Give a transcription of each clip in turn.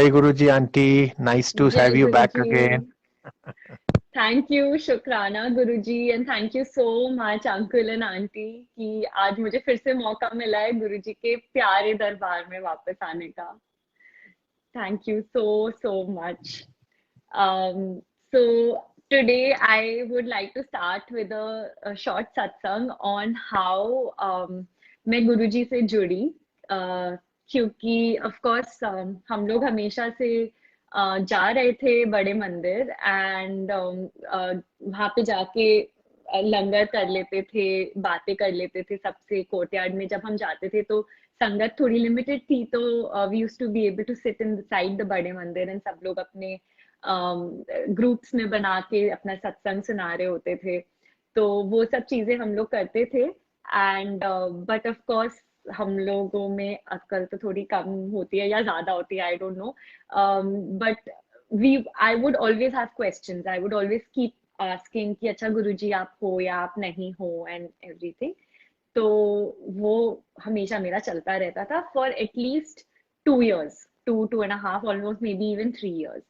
Hey Guruji auntie, nice to जय have you back Guruji. again. Thank you, शुक्राना Guruji, and thank you so much uncle and aunty कि आज मुझे फिर से मौका मिला है गुरुजी के प्यारे दरबार में वापस आने का। Thank you so much. Um, so today I would like to start with a short satsang on how मैं गुरुजी से जुड़ी। क्योंकि of course हम लोग हमेशा से जा रहे थे बड़े मंदिर एंड वहाँ पे जाके लंगर कर लेते थे, बातें कर लेते थे सबसे। कोर्टयार्ड में जब हम जाते थे तो संगत थोड़ी लिमिटेड थी, तो we used to be able to sit inside the बड़े मंदिर एंड सब लोग अपने ग्रुप्स में बना के अपना सत्संग सुना रहे होते थे। तो वो सब चीजें हम लोग करते थे। एंड बट ऑफ कोर्स हम लोगों में अक्ल तो थोड़ी कम होती है या ज्यादा होती है, I don't know. But we I would always have questions, I would always keep asking कि अच्छा गुरुजी आप हो या आप नहीं हो एंड एवरीथिंग। तो वो हमेशा मेरा चलता रहता था for at least 2 years, 2.5, almost maybe even 3 years.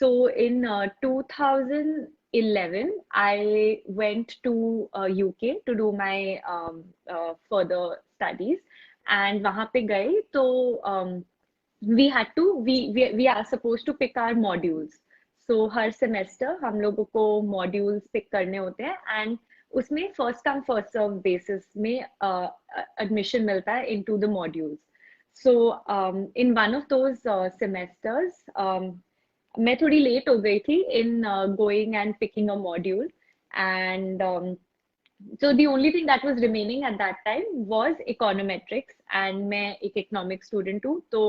So in 2011, I went to UK to do my further studies, and वहाँ पे गए तो we had to we are supposed to pick our modules. So her semester हम लोगों को modules pick करने होते हैं, and उसमें first come first serve basis में admission मिलता है into the modules. So in one of those semesters, मैं थोड़ी लेट हो गई थी in going and picking a module, and so the only thing that was remaining at that time was econometrics, and मैं एक economic student हूँ, तो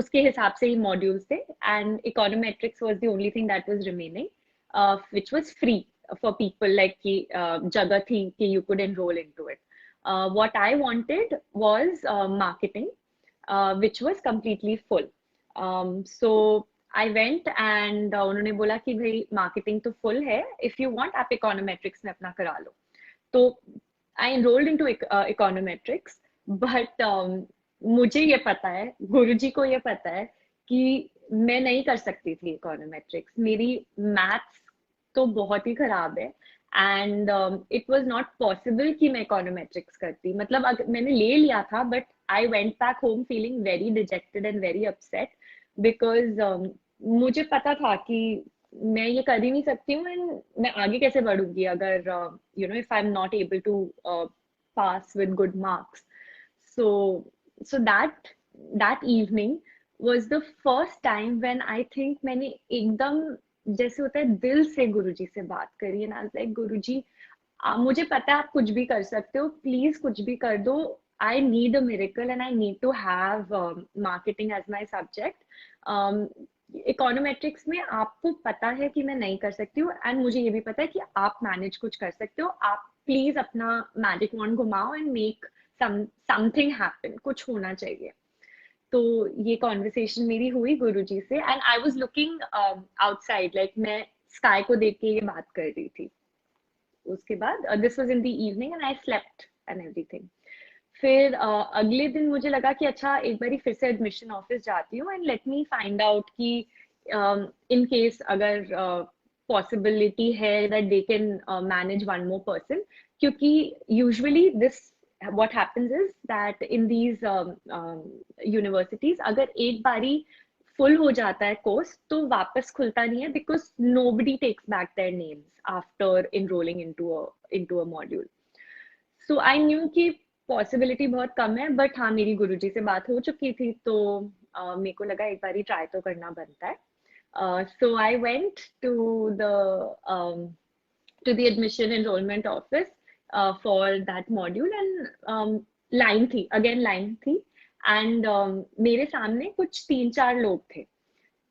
उसके हिसाब से ही modules थे, and econometrics was the only thing that was remaining, which was free for people, like कि जगह थी कि you could enroll into it. What I wanted was marketing, which was completely full. So I went and उन्होंने बोला कि भाई marketing तो full है, इफ यू वांट आप इकोनोमेट्रिक्स में अपना करा लो। तो I enrolled into econometrics, but मुझे ये पता है, गुरुजी को ये पता है कि मैं नहीं कर सकती थी इकोनोमेट्रिक्स। मेरी मैथ्स तो बहुत ही खराब है, and it was not possible कि मैं इकोनोमेट्रिक्स करती। मतलब मैंने ले लिया था, but I went back home feeling very dejected and very upset, because मुझे पता था कि मैं ये कर ही नहीं सकती हूँ, एंड मैं आगे कैसे बढ़ूंगी अगर if I am not able to pass with good marks. So that evening was the first time when I think मैंने एकदम, जैसे होता है, दिल से गुरुजी से बात करी, एंड आई वाज लाइक गुरुजी, मुझे पता है आप कुछ भी कर सकते हो, प्लीज कुछ भी कर दो। I need a miracle and I need to have marketing as my subject. Econometrics में आपको पता है कि मैं नहीं कर सकती हूँ, एंड मुझे ये भी पता है कि आप मैनेज कुछ कर सकते हो। आप प्लीज अपना मैजिक वॉन्ड घुमाओ एंड मेक समथिंग हैपन, कुछ होना चाहिए। तो ये कॉन्वर्सेशन मेरी हुई गुरुजी से, and I was looking outside, like मैं स्काई को देख के ये बात कर रही थी। उसके बाद this was in the evening and I slept and everything. फिर अगले दिन मुझे लगा कि अच्छा एक बारी फिर से एडमिशन ऑफिस जाती हूँ and let me find out कि इन केस अगर पॉसिबिलिटी है that they can manage one more person, क्योंकि usually this what happens is that in these universities अगर एक बारी फुल हो जाता है कोर्स तो वापस खुलता नहीं है, because nobody takes back their names after enrolling into a module. So I knew कि पॉसिबिलिटी बहुत कम है, बट हाँ मेरी गुरुजी से बात हो चुकी थी, तो मेरे को लगा एक बार ही ट्राई तो करना बनता है। So I went to the admission enrolment office for that module, and line थी, अगेन लाइन थी, एंड मेरे सामने कुछ 3-4 लोग थे।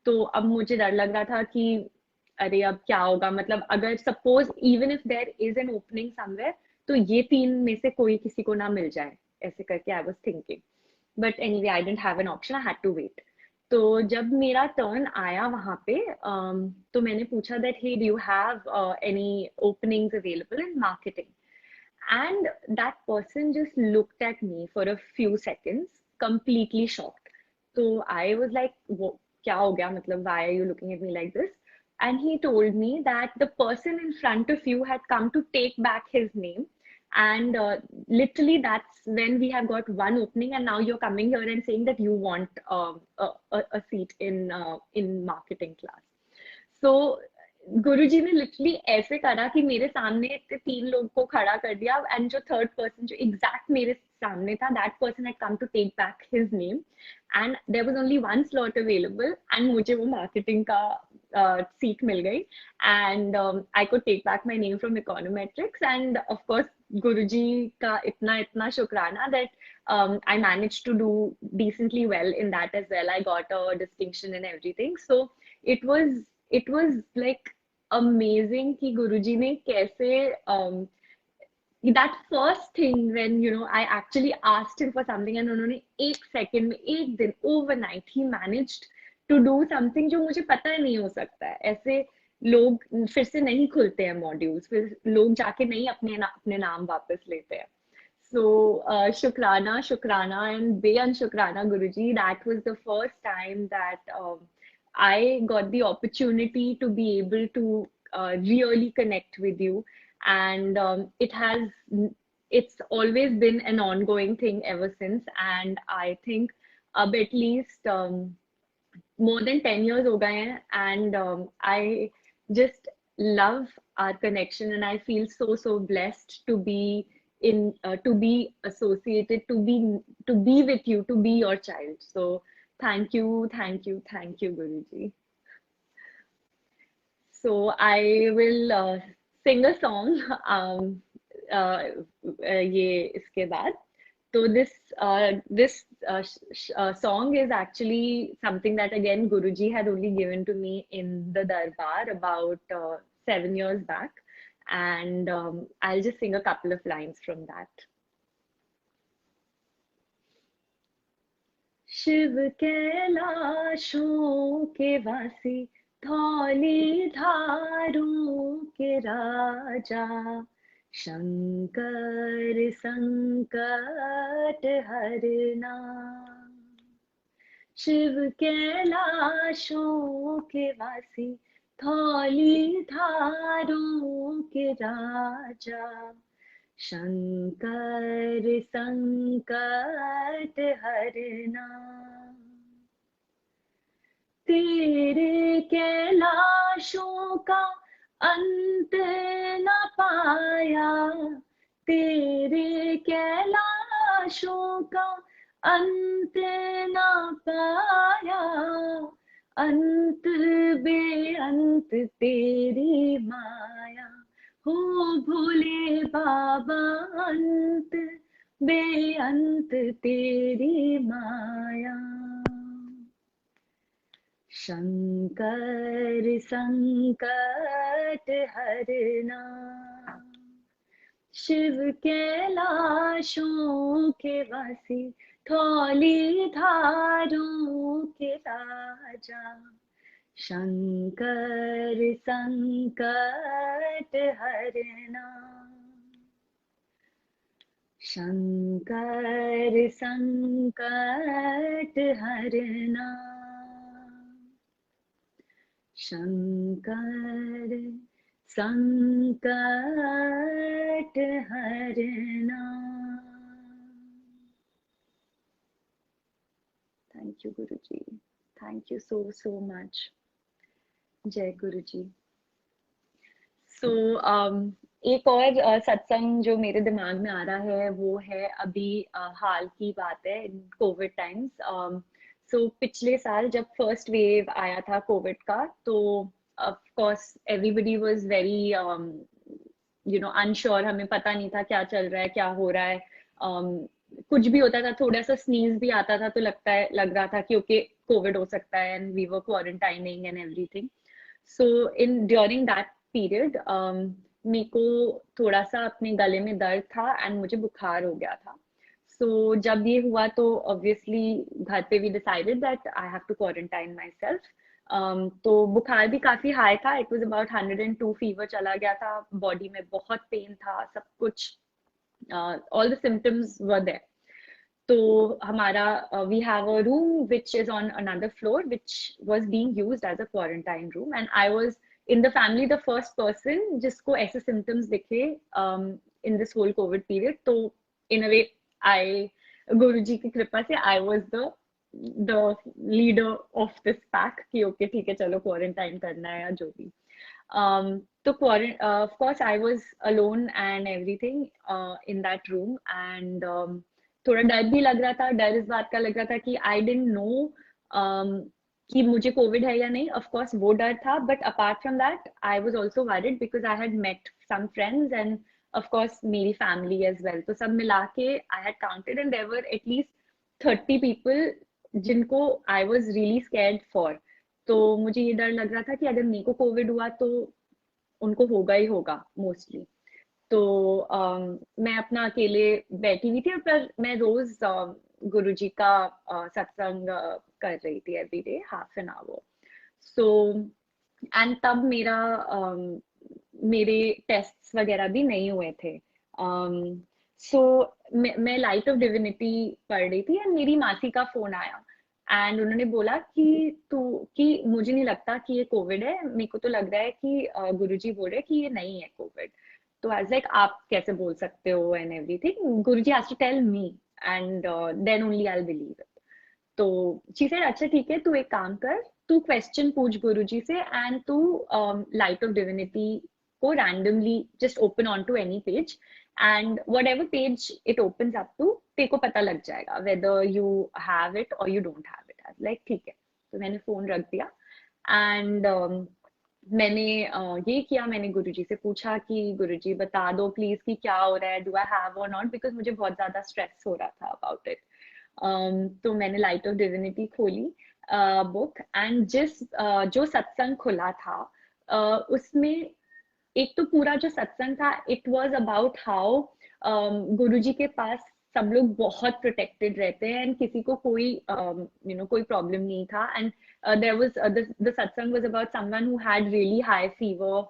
तो अब मुझे डर लग रहा था कि अरे अब क्या होगा, मतलब अगर suppose even if there is an opening somewhere, तो ये 3 में से कोई किसी को ना मिल जाए, ऐसे करके I was thinking. But anyway I didn't have an option, I had to wait. तो जब मेरा टर्न आया वहां पे, तो मैंने पूछा that hey do you have any openings available in marketing, and that person just looked at me for a few seconds completely shocked. So I was like, क्या हो गया, मतलब why are you looking at me like this? And he told me that the person in front of you had come to take back his name. And literally, that's when we have got one opening, and now you're coming here and saying that you want a seat in marketing class. So गुरुजी ने literally ऐसे करा कि मेरे सामने इतने 3 लोग को खड़ा कर दिया, एंड जो थर्ड पर्सन जो एग्जैक्ट मेरे सामने था, that person had come to take back his name, and there was only one slot available, and मुझे वो मार्केटिंग का सीट मिल गई, and I could take back my name from econometrics, and of course Guruji का इतना इतना शुक्राना that I managed to do decently well in that as well. I got a distinction in everything. So it was like amazing कि गुरुजी ने कैसे that first thing when I actually asked him for something and उन्होंने एक second में, एक दिन, overnight he managed to do something जो मुझे पता नहीं हो सकता है. ऐसे लोग फिर से नहीं खुलते हैं मॉड्यूल्स, फिर लोग जाके नहीं अपने नाम वापस लेते हैं. So शुक्राना शुक्राना and बेअन शुक्राना गुरुजी. That was the first time that I got the opportunity to be able to really connect with you, and it's always been an ongoing thing ever since. And I think at least more than 10 years हो गए हैं, and I just love our connection, and I feel so blessed to be to be associated, to be with you, to be your child. So thank you, Guruji. So I will sing a song ये इसके बाद. So this song is actually something that again Guruji had only given to me in the Darbar about 7 years back, and I'll just sing a couple of lines from that. Shiv कैलाशों के वासी, धौली धारों के राजा, शंकर संकट हरना. शिव कैलाशों के वासी, धौली धारों के राजा, शंकर संकट हरना. तेरे कैलाशों का अंत न पाया, तेरे कैलाशों का अंत न पाया, अंत बेअंत तेरी माया. हो भोले बाबा, अंत बेअंत तेरी माया. शंकर संकट हरना. शिव कैलाशों के वासी, धौली धारों के राजा, शंकर संकट हरना. शंकर संकट हरना. शंकर संकट हरना. Thank you, Guruji. Thank you so much. जय गुरुजी. So एक और सत्संग जो मेरे दिमाग में आ रहा है वो है अभी हाल की बात है, कोविड टाइम्स. So पिछले साल जब फर्स्ट वेव आया था कोविड का, तो of course everybody was very unsure. हमें पता नहीं था क्या चल रहा है, क्या हो रहा है. कुछ भी होता था, थोड़ा सा स्नीज भी आता था तो लग रहा था कि ओके कोविड हो सकता है, and we were quarantining and everything. So during that period मेरे को थोड़ा सा अपने गले में दर्द था एंड मुझे बुखार हो गया था. So जब ये हुआ तो obviously घर पे we decided that I have to quarantine myself. तो बुखार भी काफी हाई था. It was about 102 fever चला गया था. बॉडी में बहुत पेन था, सब कुछ all the symptoms were there. तो हमारा we have a room which is on another floor which was being used as a quarantine room, and I was in the family the first person जिसको ऐसे symptoms दिखे in this whole COVID period. तो in a way I, गुरुजी की कृपा से, I was the leader of this pack कि okay ठीक है चलो quarantine करना है या जो भी. So of course I was alone and everything in that room, and थोड़ा डर भी लग रहा था. डर इस बात का लग रहा था कि आई डिडंट नो कि मुझे कोविड है या नहीं. ऑफ कोर्स वो डर था, but apart from that I was also worried because I had met some friends and of course मेरी फैमिली एज वेल. तो सब मिला के I had counted and there were at least 30 people जिनको I was really scared for. तो मुझे ये डर लग रहा था कि अगर मेरे को कोविड हुआ तो उनको होगा ही होगा मोस्टली. तो मैं अपना अकेले बैठी हुई थी, पर मैं रोज गुरुजी का सत्संग कर रही थी every day ½ an hour. So and तब मेरे टेस्ट्स वगैरह भी नहीं हुए थे. सो मैं लाइट ऑफ डिविनिटी पढ़ रही थी एंड मेरी मासी का फोन आया एंड उन्होंने बोला कि मुझे नहीं लगता कि ये कोविड है, मेरे को तो लग रहा है कि गुरुजी बोल रहे हैं कि ये नहीं है कोविड. तो आई वाज लाइक आप कैसे बोल सकते हो and everything. Guruji has to tell me and then only I will believe it. तो शी सेड अच्छा ठीक है, तू एक काम कर, तू क्वेश्चन पूछ गुरुजी से and to light of divinity को randomly just open on to any page and whatever page it opens up to, तेरे को पता लग जाएगा whether you have it or you don't have it. I was like ठीक है. तो मैंने फोन रख दिया एंड मैंने ये किया, मैंने गुरुजी से पूछा कि गुरुजी बता दो प्लीज कि क्या हो रहा है, डू आई हैव और नॉट, बिकॉज मुझे बहुत ज्यादा स्ट्रेस हो रहा था अबाउट इट. तो मैंने लाइट ऑफ डिविनिटी खोली बुक एंड जो सत्संग खुला था उसमें एक तो पूरा जो सत्संग था इट वाज अबाउट हाउ गुरुजी के पास सब लोग बहुत प्रोटेक्टेड रहते हैं एंड किसी को कोई कोई प्रॉब्लम नहीं था. And there was the satsang was about someone who had really high fever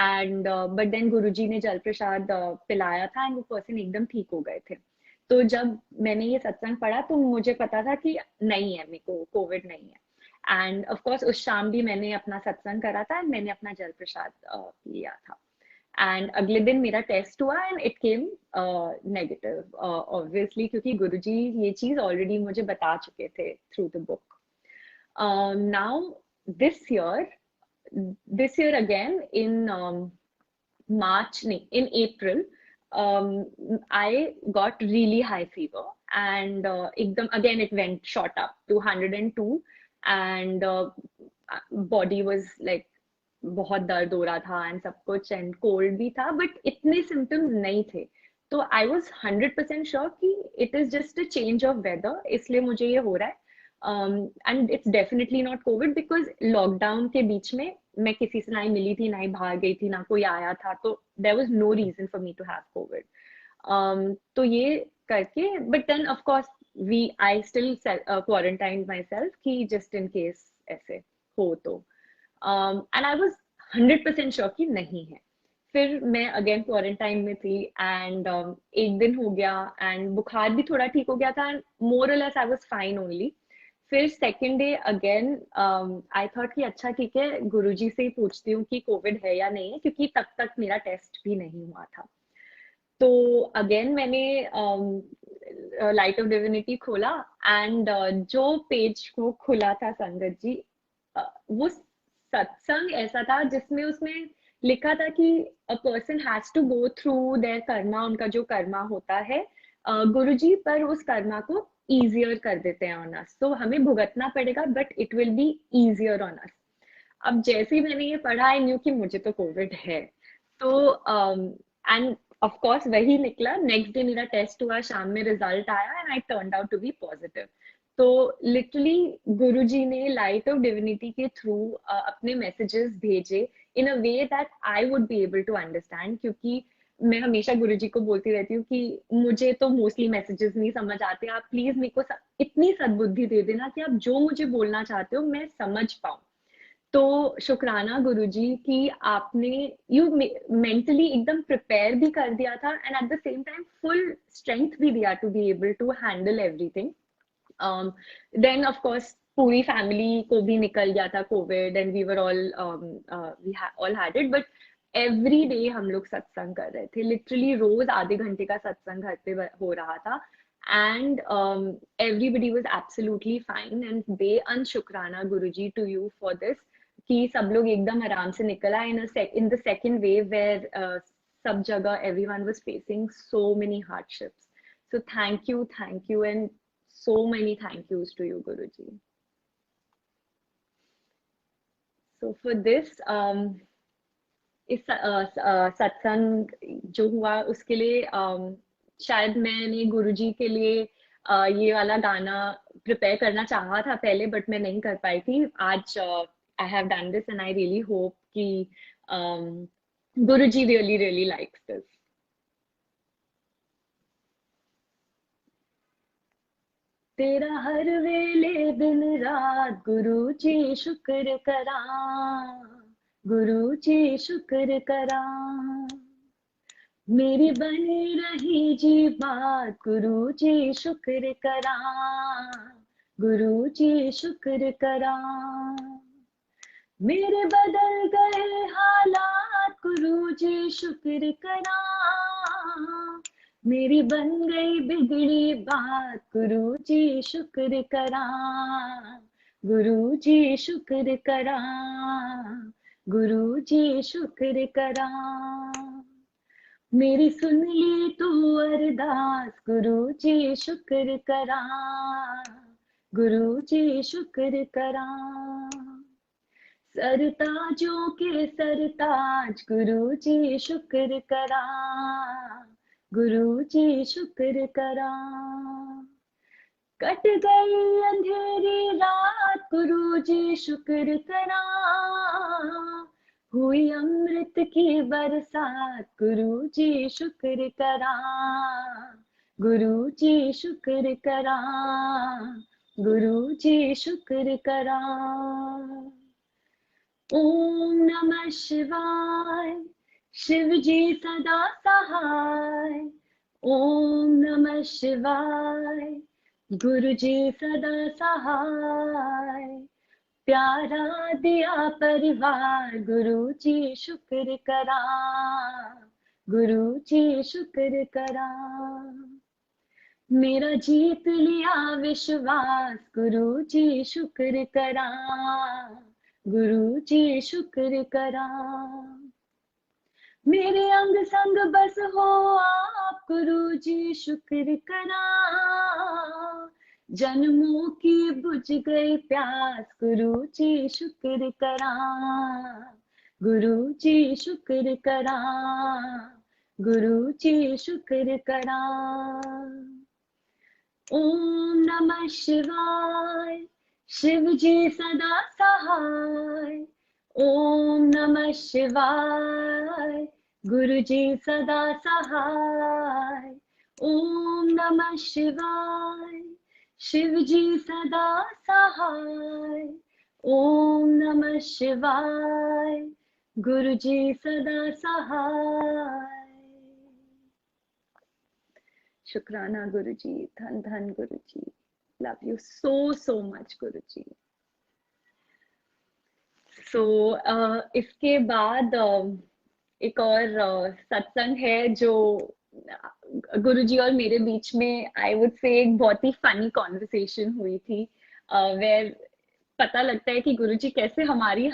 and but then गुरुजी ने जल प्रसाद पिलाया था एंड वो पर्सन एकदम ठीक हो गए थे. तो जब मैंने ये सत्संग पढ़ा तो मुझे पता था कि नहीं है, मेरे को कोविड नहीं है. एंड ऑफ कोर्स उस शाम भी मैंने अपना सत्संग करा था एंड मैंने अपना जल प्रसाद लिया था. एंड अगले दिन मेरा टेस्ट हुआ and it came negative obviously, क्योंकि गुरुजी ये चीज ऑलरेडी मुझे बता चुके थे through the book. Now this year again in in April, I got really high fever and ekdam again it went shot up to 102 and body was like बहुत दर्द हो रहा था एंड सब कुछ एंड कोल्ड भी था, बट इतने सिम्टम्स नहीं थे. तो आई वॉज 100% श्योर कि it is just a change of weather, इसलिए मुझे ये हो रहा है. And it's definitely not covid because lockdown के बीच में मैं किसी से ना ही मिली थी, ना ही बाहर गई थी, ना कोई आया था, तो there was no reason for me to have covid. तो ये करके but then of course I still quarantine myself कि जस्ट इन केस ऐसे हो तो. एंड आई वॉज 100% श्योर कि नहीं है. फिर मैं अगेन क्वारंटाइन में थी एंड एक दिन हो गया एंड बुखार भी थोड़ा ठीक हो गया था एंड मोर और less I was fine only. फिर second day again I thought कि अच्छा ठीक है गुरुजी से ही पूछती हूँ कि कोविड है या नहीं है, क्योंकि तब तक मेरा टेस्ट भी नहीं हुआ था. तो अगेन मैंने लाइट ऑफ डिविनिटी खोला एंड जो पेज को खुला था संगत जी, वो सत्संग ऐसा था जिसमें उसमें लिखा था कि a person has to go through their karma, उनका जो कर्मा होता है गुरुजी पर उस कर्मा को ईजियर कर देते हैं ऑन अस. तो हमें भुगतना पड़ेगा but it will be easier on us. अब जैसे ही मैंने ये पढ़ा आई न्यू कि मुझे तो कोविड है. तो एंड ऑफ कोर्स वही निकला. नेक्स्ट डे मेरा टेस्ट हुआ, शाम में रिजल्ट आया and I turned out to be positive. तो लिटरली गुरुजी ने लाइट ऑफ डिविनिटी के थ्रू अपने मैसेजेस भेजे in a way that I would be able to understand, क्योंकि मैं हमेशा गुरुजी को बोलती रहती हूँ कि मुझे तो मोस्टली मैसेजेस नहीं समझ आते, आप प्लीज मेरे को इतनी सद्बुद्धि दे देना कि आप जो मुझे बोलना चाहते हो मैं समझ पाऊँ. तो शुक्राना गुरुजी कि आपने यू मेंटली एकदम प्रिपेयर भी कर दिया था and at the same time full strength भी दिया to be able to handle everything. Then of course पूरी फैमिली को भी निकल गया था covid and we were all we all had it, but every day हम लोग सत्संग कर रहे थे. लिटरली रोज आधे घंटे का सत्संग घर पे हो रहा था and everybody was absolutely fine and बेअन शुक्राना गुरुजी to you for this कि सब लोग एकदम आराम से निकल आए in the second wave where सब जगह everyone was facing so many hardships. So thank you and so many thank yous to you Guruji. So for this इस सत्संग जो हुआ उसके लिए शायद मैंने गुरुजी के लिए ये वाला गाना प्रिपेयर करना चाहा था पहले बट मैं नहीं कर पाई थी. आज I have done this and I really hope कि गुरुजी रियली रियली लाइक्स दिस. तेरा हर वेले दिन रात गुरुजी शुक्र करा, गुरुजी शुक्र करा, मेरी बनी रही जी बात गुरुजी शुक्र करा, गुरुजी शुक्र करा, मेरे बदल गए हालात गुरुजी शुक्र करा, मेरी बन गई बिगड़ी बात गुरुजी शुक्र करा, गुरुजी शुक्र करा, गुरुजी शुक्र करा, मेरी सुन ली तू अरदास गुरुजी शुक्र करा, गुरुजी शुक्र करा, सरताजों के सरताज गुरुजी शुक्र करा, गुरुजी शुक्र करा, कट गई अंधेरी रात गुरुजी शुक्र करा, हुई अमृत की बरसात गुरुजी शुक्र करा, गुरुजी शुक्र करा, गुरुजी शुक्र करा. ओम नमः शिवाय, शिव जी सदा सहाय. ओम नमः शिवाय, गुरु जी सदा सहाय. प्यारा दिया परिवार गुरु जी शुक्र करा, गुरु जी शुक्र करा, मेरा जीत लिया विश्वास गुरु जी शुक्र करा, गुरु जी शुक्र करा, मेरे अंग संग बस हो आप गुरु जी शुक्र करा, जन्मों की बुझ गई प्यास गुरु जी शुक्र करा, गुरु जी शुक्र करा, गुरु जी शुक्र करा. ओम नमः शिवाय, शिव जी सदा सहाय. ओम नमः शिवाय, गुरु जी सदा सहाय. ओम नमः शिवाय, शिव जी सदा सहाय. ओम नमः शिवाय, गुरु जी सदा सहाय. शुक्राना गुरु जी, धन धन गुरु जी. Love you so much Guru ji. So इसके बाद एक और सत्संग है जो गुरुजी और मेरे बीच में आई वुड से एक बहुत ही फनी कॉन्वर्सेशन हुई थी, वेयर पता लगता है कि गुरुजी कैसे हमारी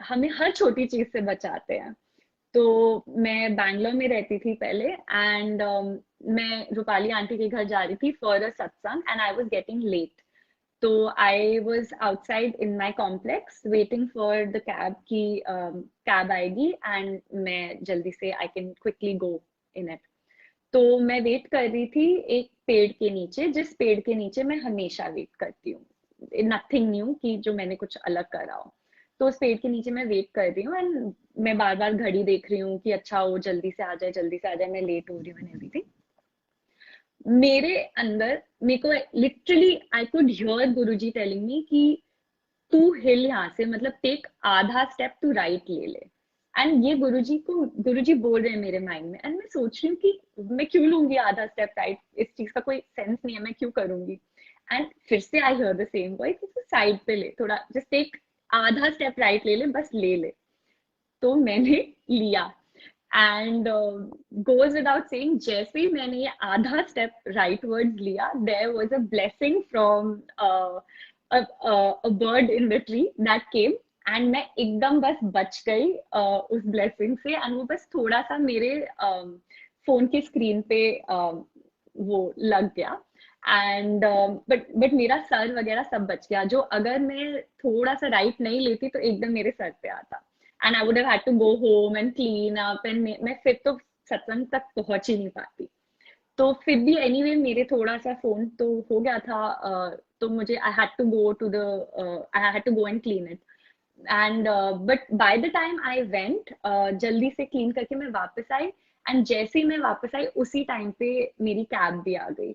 हमें हर छोटी चीज से बचाते हैं. तो मैं बैंगलोर में रहती थी पहले एंड मैं रूपाली आंटी के घर जा रही थी for a satsang and I was getting late. तो I was outside in my complex waiting for the cab की कैब आएगी एंड मैं जल्दी से I can quickly go in it. तो मैं वेट कर रही थी एक पेड़ के नीचे, जिस पेड़ के नीचे मैं हमेशा वेट करती हूँ, नथिंग न्यू कि जो मैंने कुछ अलग करा हो. तो उस पेड़ के नीचे मैं वेट कर रही हूँ एंड मैं बार बार घड़ी देख रही हूँ कि अच्छा वो जल्दी से आ जाए, जल्दी से आ जाए, मैं लेट हो रही हूँ एंड एवरीथिंग. मेरे अंदर मेरे को literally I could hear Guruji telling me कि तू हिल यहाँ से, मतलब टेक आधा स्टेप तू राइट ले ले। एंड ये गुरुजी बोल रहे हैं मेरे माइंड में, एंड मैं सोच रही हूँ कि मैं क्यों लूंगी आधा स्टेप राइट, इस चीज का कोई सेंस नहीं है, मैं क्यों करूंगी। एंड फिर से I hear the same voice, side पे ले थोड़ा, जस्ट एक आधा स्टेप राइट ले ले, बस ले ले। तो मैंने लिया। एंड गोज विदाउट सेइंग, जैसे ही मैंने ये आधा स्टेप राइट वर्ड्स लिया, there was a blessing from a bird in the tree that came, and मैं एकदम बस बच गई उस ब्लेसिंग से। एंड वो बस थोड़ा सा मेरे फोन की स्क्रीन पे वो लग गया। एंड बट मेरा सर वगैरह सब बच गया, जो अगर मैं थोड़ा सा राइट नहीं लेती तो एकदम मेरे सर पे आता, and I would have had to go home and clean up, and मैं फिर तो सत्संग तक पहुंच ही नहीं पाती। तो फिर भी एनीवे मेरे थोड़ा सा फोन तो हो गया था, तो मुझे I had to go and clean it. And but by the time I went, जल्दी से क्लीन करके मैं वापस आई। एंड जैसे ही मैं वापस आई उसी टाइम पे मेरी कैब भी आ गई।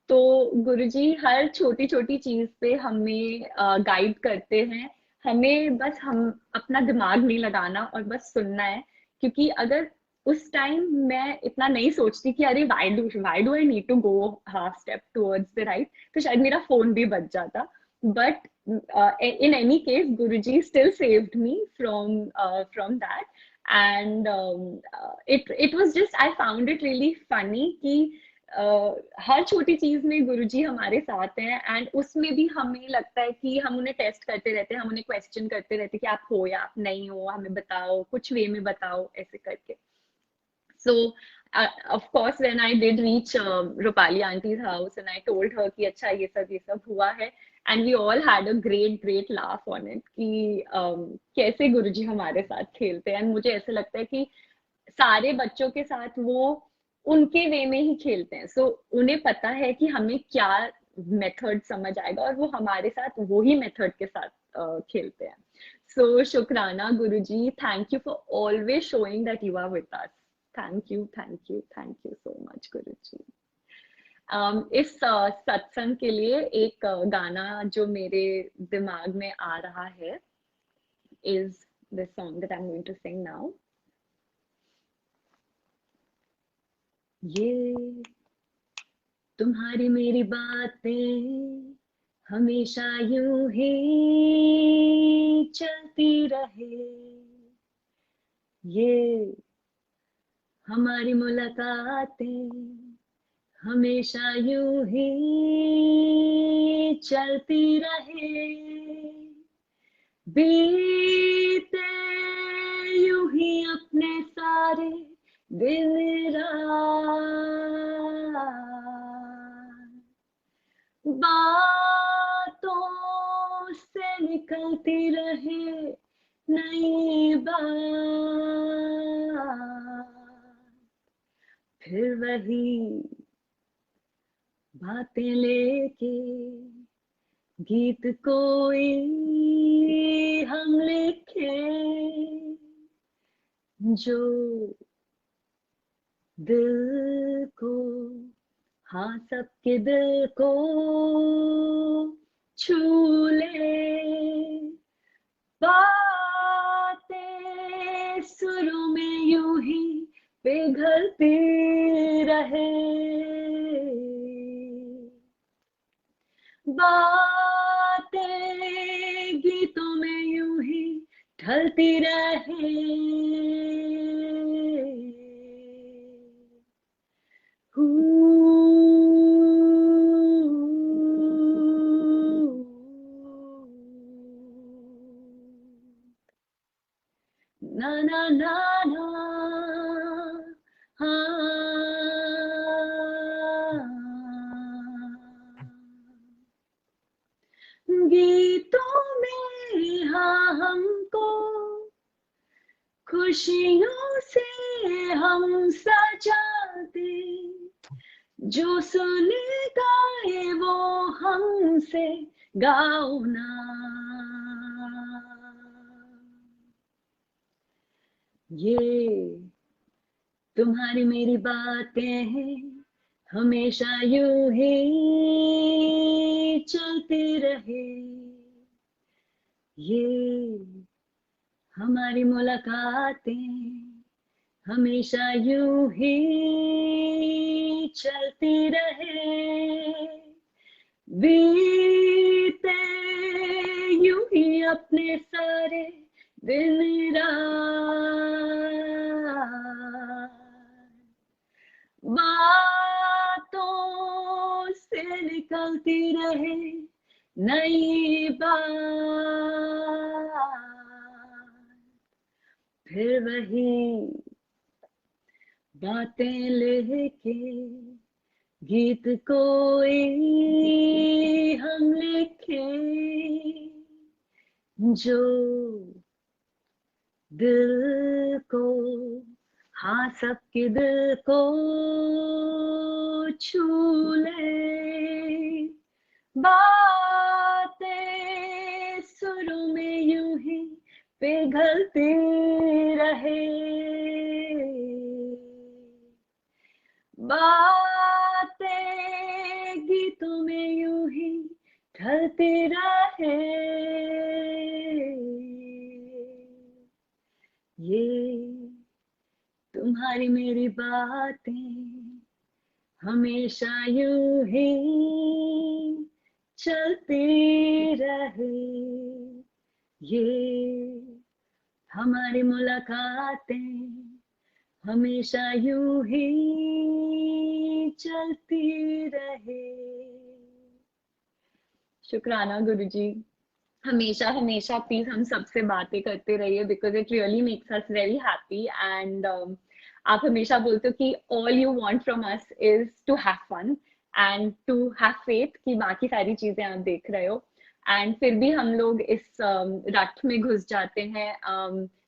तो गुरुजी हर छोटी छोटी चीज पे हमें गाइड करते हैं। हमें बस हम अपना दिमाग नहीं लगाना और बस सुनना है। क्योंकि अगर उस टाइम मैं इतना नहीं सोचती कि अरे why do I need to go half step towards the right, तो शायद मेरा फोन भी बच जाता। But in any case, Guruji still saved me from that. And it was just, I found it really funny कि हर छोटी चीज में गुरुजी हमारे साथ हैं। एंड उसमें भी हमें लगता है कि हम उन्हें टेस्ट करते रहते हैं, हम उन्हें क्वेश्चन करते रहते हैं कि आप हो या आप नहीं हो, हमें बताओ, कुछ वे में बताओ, ऐसे करके। So, of course, when I did reach Rupali auntie's house and I told her कि अच्छा ये सब हुआ है, and we all had a great laugh on it कि कैसे गुरुजी हमारे साथ खेलते हैं। And मुझे ऐसे लगता है कि सारे बच्चों के साथ वो उनके वे में ही खेलते हैं। सो उन्हें पता है कि हमें क्या मेथड समझ आएगा, और वो हमारे साथ वो ही मेथड के साथ खेलते हैं। सो शुक्राना Guruji, thank you for always showing that you are with us. Thank you so much Guruji. इस सत्संग के लिए एक गाना जो मेरे दिमाग में आ रहा है is the song that I'm going to sing now. ये तुम्हारी मेरी बातें हमेशा यूं ही चलती रहे, ये हमारी मुलाकातें हमेशा यूं ही चलती रहे, बीते यूं ही अपने सारे दिन रात, बातों से निकलती रहे नई बात, फिर वही बातें लेके गीत कोई हम लिखे, जो दिल को, हाँ सबके दिल को छू ले, बातें सुरों में यूं ही पिघलती रहे, बातें गीतों में यूं ही ढलती रहे, ना ना ना ना, गीतों में हाँ हमको खुशियों से हम सजाते, जो सुने गाए वो हमसे गाओ ना, ये तुम्हारी मेरी बातें हैं हमेशा यूं ही चलती रहे, ये हमारी मुलाकातें हमेशा यूं ही चलती रहे, बीते यूं ही अपने सारे दिन रात, बातों से निकलती रहे नई बात, फिर वही बातें लेके गीत कोई हम लिखे, जो दिल को, हाँ सबके दिल को छू ले, बातें सुरों में यूं ही पिघलती रहे, बातें गीतों में यूं ही ढलती रहे, ये तुम्हारी मेरी बातें हमेशा यूं ही चलती रहे, ये हमारी मुलाकातें हमेशा यूं ही चलती रहे। शुक्राना गुरुजी। हमेशा हमेशा प्लीज हम सबसे बातें करते रहिए, because it really makes us very happy. And आप हमेशा बोलते हो कि all you want from us is to have fun and to have faith कि बाकी सारी चीजें आप देख रहे हो, एंड फिर भी हम लोग इस रट में घुस जाते हैं।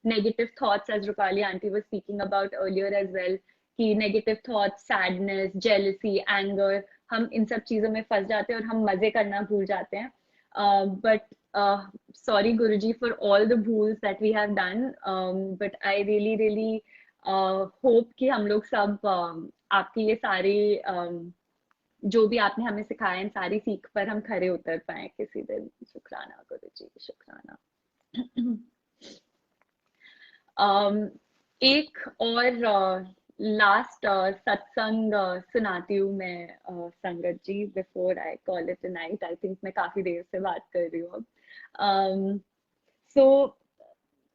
Negative thoughts, as Rupali aunty was speaking about earlier as well, कि negative thoughts, sadness, jealousy, anger, हम इन सब चीजों में फंस जाते हैं और हम मजे करना भूल जाते हैं। But sorry Guruji for all the भूल्स that we have done, but I really hope कि हम लोग सब आपके ये सारे जो भी आपने हमें सिखाया इन सारी सीख पर हम खरे उतर पाए किसी दिन। शुक्राना गुरुजी, शुक्राना। एक और लास्ट सत्संग सुनाती हूँ मैं sangat ji, before I call it a night. I think मैं काफी देर से बात कर रही हूँ अब। So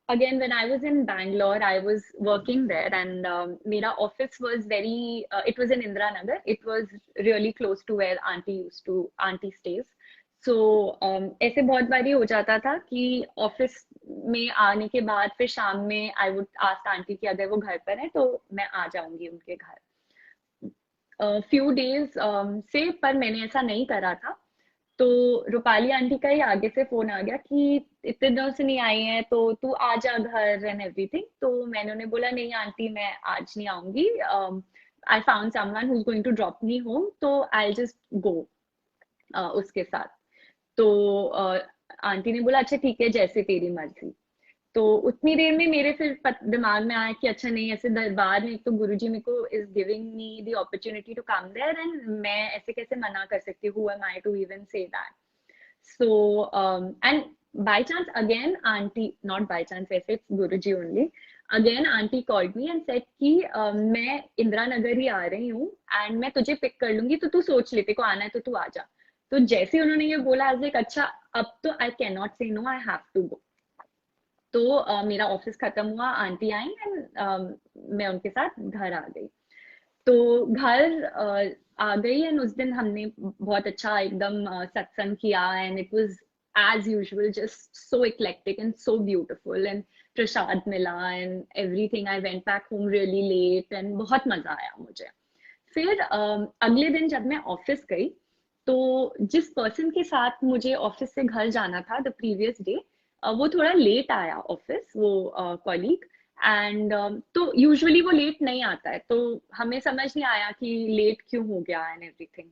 again, when I was in Bangalore, I was working there, and mera office was very, it was in Indiranagar. It was really close to where auntie stays. So ऐसे बहुत बारी हो जाता था कि ऑफिस में आने के बाद फिर शाम में आई वुड आस्क आंटी कि अगर वो घर पर है तो मैं आ जाऊंगी उनके घर फ्यू डेज से, पर मैंने ऐसा नहीं करा था। तो रूपाली आंटी का ही आगे से फोन आ गया कि इतने दिनों से नहीं आई है तो तू आ जा घर एंड एवरीथिंग। तो मैंने उन्हें बोला नहीं आंटी मैं आज नहीं आऊंगी, I found someone who is going to drop me home, तो आई जस्ट गो उसके साथ। तो आंटी ने बोला अच्छा ठीक है जैसे तेरी मर्जी। तो उतनी देर में मेरे फिर दिमाग में आया कि अच्छा नहीं, ऐसे दरबार में तो गुरुजी मेरे को is giving me the opportunity to come there, and मैं ऐसे कैसे मना कर सकती हूँ, who am I to even say that. So and by chance again aunty, not by chance, वैसे it's Guruji only, again aunty called me and said कि मैं इंदिरा नगर ही आ रही हूँ एंड मैं तुझे पिक कर लूंगी, तो तू सोच ले तेरे को आना है तो तू आ जा। तो जैसे उन्होंने ये बोला आज एक अच्छा अब तो I can not say no, I have to go. तो मेरा ऑफिस खत्म हुआ, आंटी आई एंड मैं उनके साथ घर आ गई। तो घर आ गई एंड उस दिन हमने बहुत अच्छा एकदम सत्संग किया, and it was as usual just so eclectic and so beautiful, and prasad मिला and everything. I went back home really late and बहुत मजा आया मुझे। फिर अगले दिन जब मैं ऑफिस गई तो जिस पर्सन के साथ मुझे ऑफिस से घर जाना था द प्रीवियस डे, वो थोड़ा लेट आया ऑफिस, वो कॉलीग। एंड तो यूजुअली वो लेट नहीं आता है, तो हमें समझ नहीं आया कि लेट क्यों हो गया एंड एवरीथिंग।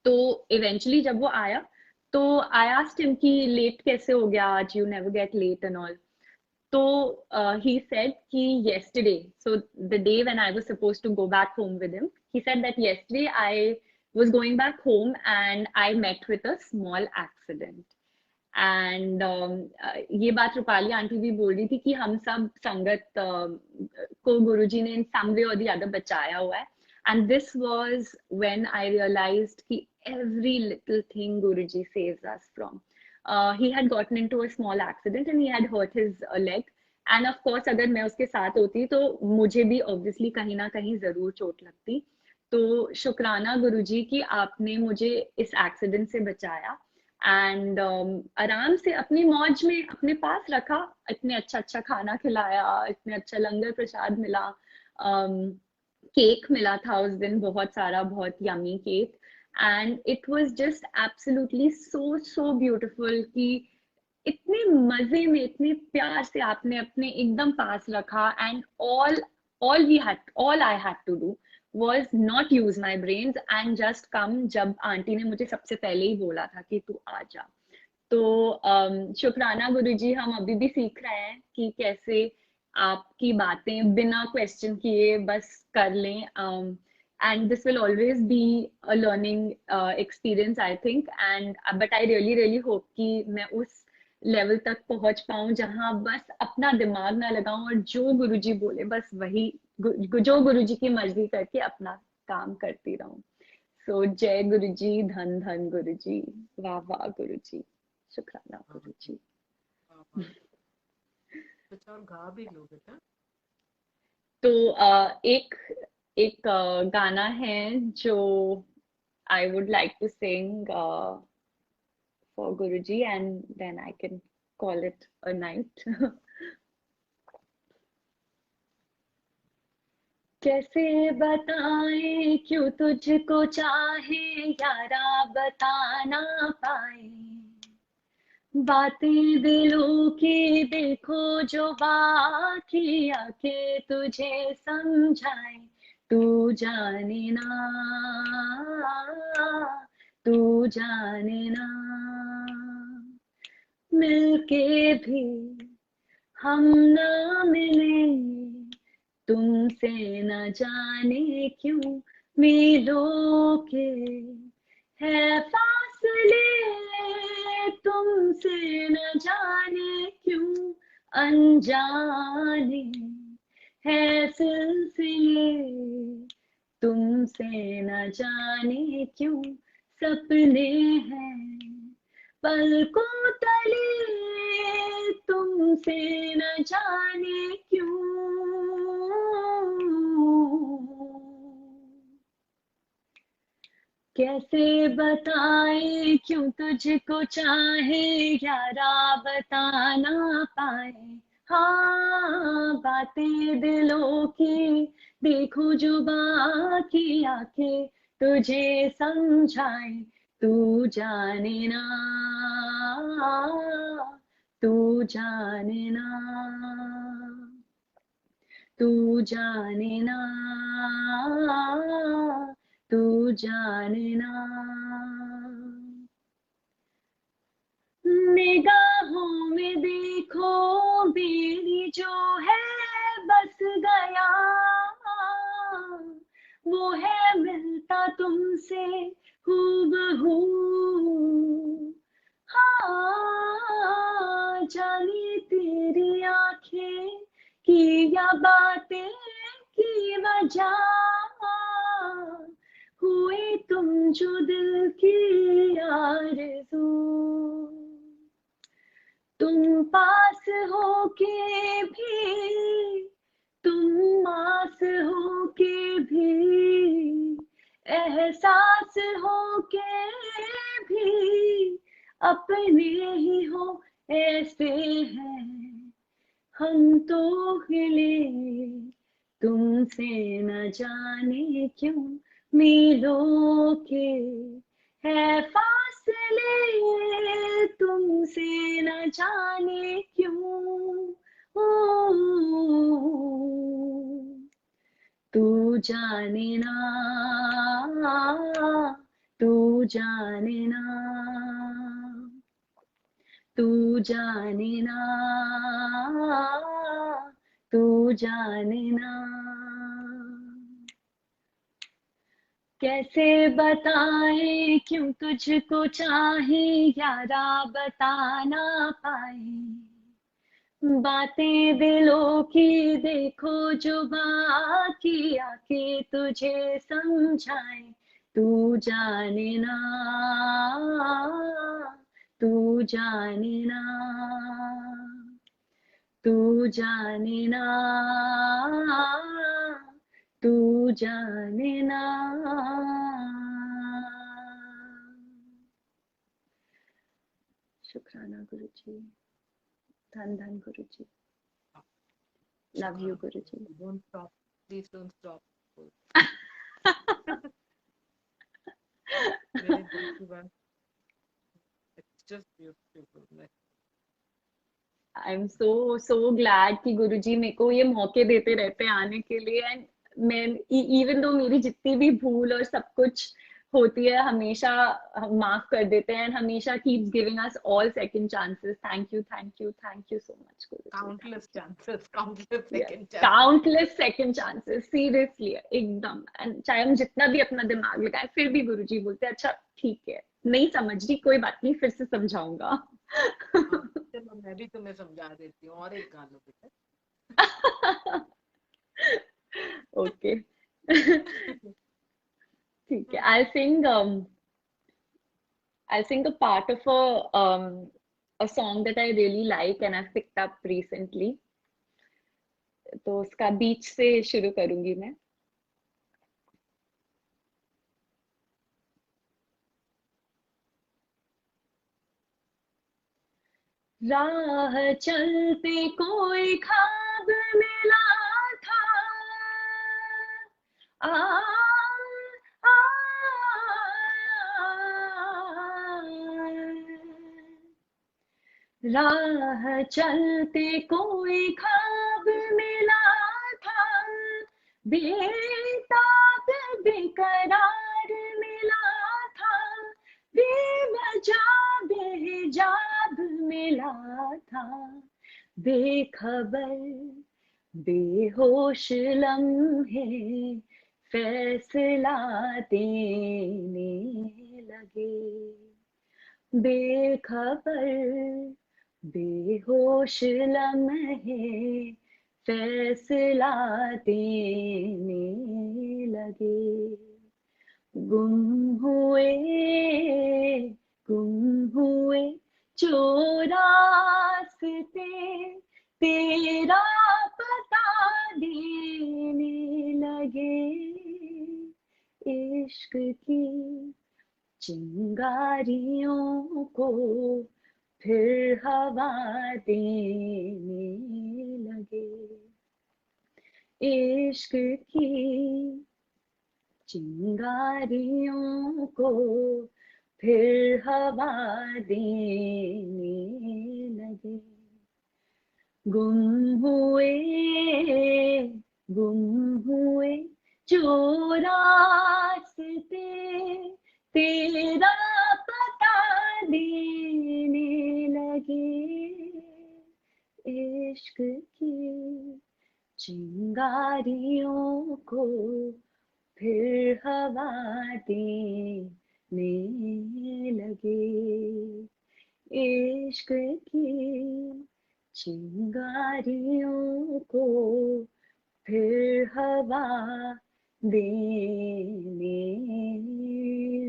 तो इवेंचुअली जब वो आया तो आई आस्क्ड हिम कि लेट कैसे हो गया आज, you never get late and all. तो he said कि yesterday, so the day when I was supposed to go back home with him, he said that yesterday I was going back home and I met with a small accident. And ये बात Rupali aunty भी बोल रही थी कि हम सब संगत को गुरुजी ने इन सम वे और द अदर बचाया हुआ है. And this was when I realised कि every little thing Guruji saves us from. He had gotten into a small accident and he had hurt his leg. And of course, अगर मैं उसके साथ होती तो मुझे भी obviously कहीं ना कहीं जरूर चोट लगती. तो शुक्राना गुरुजी कि आपने मुझे इस एक्सीडेंट से बचाया. एंड आराम से अपनी मौज में अपने पास रखा, इतने अच्छा अच्छा खाना खिलाया, इतने अच्छा लंगर प्रसाद मिला, केक मिला था उस दिन, बहुत सारा, बहुत yummy cake. And it was just absolutely so so beautiful कि इतने मजे में इतने प्यार से आपने अपने एकदम पास रखा. And all I had to do was not use my brains and just come जब आंटी ने मुझे सबसे पहले ही बोला था कि तू आ जा. तो शुक्राना गुरुजी, हम अभी भी सीख रहे हैं कि कैसे आपकी बातें बिना क्वेश्चन किए बस कर लें. And this will always be a learning experience, I think. And but I really hope कि मैं उस लेवल तक पहुंच पाऊं जहां बस अपना दिमाग ना लगाऊं और जो गुरुजी बोले बस वही, जो गुरुजी की मर्जी करके अपना काम करती रहूं. सो जय गुरुजी, धन धन गुरुजी, वाह वाह गुरुजी, शुक्राना गुरुजी. कुछ और गा भी लो बेटा. तो एक एक गाना है जो I would like to sing for Guruji, and then I can call it a night. कैसे बताएं क्यों तुझको चाहे यारा, बता ना पाए बातें दिलों की, देखो जो बाकी आके तुझे समझाए. तू जाने ना, तू जाने ना, मिलके भी हम ना मिले, तुमसे न जाने क्यों मिलों के है फासले, तुमसे न जाने क्यों अनजाने है सिलसिले, तुमसे न जाने क्यों सपने हैं पलकों तले, तुमसे न जाने क्यों. कैसे बताए क्यों तुझको चाहे यारा, बता ना पाए. हाँ, बातें दिलों की, देखो जो बाकी आके तुझे समझाए. तू जाने ना, तू जाने ना, तू जाने ना, तू जाने ना. निगाहों में देखो मेरी जो है बस गया, वो है मिलता तुमसे हूबहू. हाँ, जानी तेरी आंखें की या बातें की वजह, हुए तुम जो दिल की आरज़ू. तुम पास हो के भी, तुम आस हो के भी, एहसास हो के भी, अपने ही हो ऐसे हैं हम तो हिले, तुमसे न जाने क्यों मिलों के है फासले, तुमसे न जाने क्यों. तू जाने ना, तू जाने ना, तू जाने ना, तू जाने ना. कैसे बताए क्यों तुझको चाहे यारा, बता ना पाए बातें दिलों की, देखो जो बाकी आके तुझे समझाए। तू जाने ना, तू जाने ना, तू जाने ना, तू जाने ना। शुक्राना गुरुजी, धन धन Guruji, love you Guruji. Don't stop. Please don't stop. मेरे दिल की बात. It's just beautiful. Like, I am so glad कि गुरुजी मेरे को ये मौके देते रहते हैं आने के लिए। एंड मैं इवन दो मेरी जितनी भी भूल और सब कुछ होती है, हमेशा माफ कर देते हैं, एंड हमेशा keeps giving us all second chances. Thank you, thank you, thank you so much Guruji. countless chances, countless second chances. Countless second chances, seriously एकदम। एंड चाहे हम जितना भी अपना दिमाग लगाए, फिर भी गुरुजी बोलते हैं अच्छा ठीक है, नहीं समझ रही, कोई बात नहीं, फिर से समझाऊंगा। चलो मैं भी तुम्हें समझा देती हूँ और एक गा लो बेटा. ओके ठीक है। I'll sing a part of a song that I really like and I've picked up recently. तो उसका बीच से शुरू करूंगी मैं। राह चलते कोई ख्वाब मिला था, आ, आ, राह चलते कोई ख्वाब मिला था, बेताब बेकरार मिला था, बेवजह बेहिजाब मिला था, बेखबर बेहोश लम्हे फैसला देने लगे, बेखबर बेहोश लम्हे फैसला देने लगे। गुम हुए, गुम हुए जो रास्ते तेरा पता देने लगे, इश्क की चिंगारियों को फिर हवा देने लगे, इश्क की चिंगारियों को फिर हवा देने लगे। गुम हुए, गुम हुए जो रास्ते तेरा पता देने लगे, इश्क की चिंगारियों को फिर हवा देने लगे, इश्क की चिंगारियों को फिर हवा देने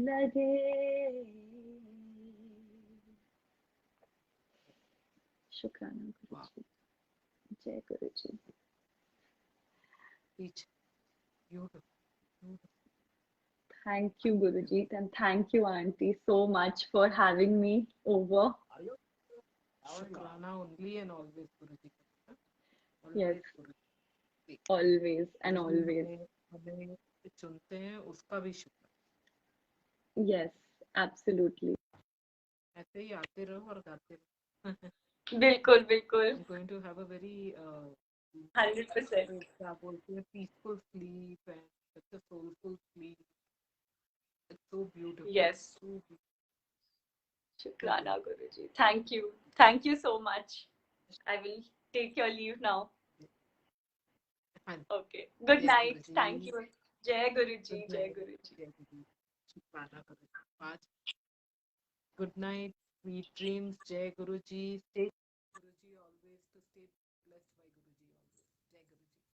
लगे। शुक्राना गुरुजी, जय गुरुजी। Each beautiful, beautiful. Thank you, Guruji, and thank you, Auntie, so much for having me over. Shukrana only and always Guruji. Yes, Always Guruji. always and Guruji always. हमें चुनते हैं उसका भी शुक्र. Yes, absolutely. ऐसे ही आते रहो और गाते रहो. बिल्कुल बिल्कुल I'm going to have a very 100%. क्या बोलते हैं peaceful sleep and such a soulful sleep. It's so beautiful. Yes. So beautiful. Shukrana, Guruji. Thank you. Thank you so much. I will take your leave now. Fine. Okay. Good Yes, night. Guruji. Thank you. जय गुरु जी, Good जय night. गुरु जी। जय गुरु। शुक्राना करो। आज Good night, sweet dreams. Jai Guruji. Stay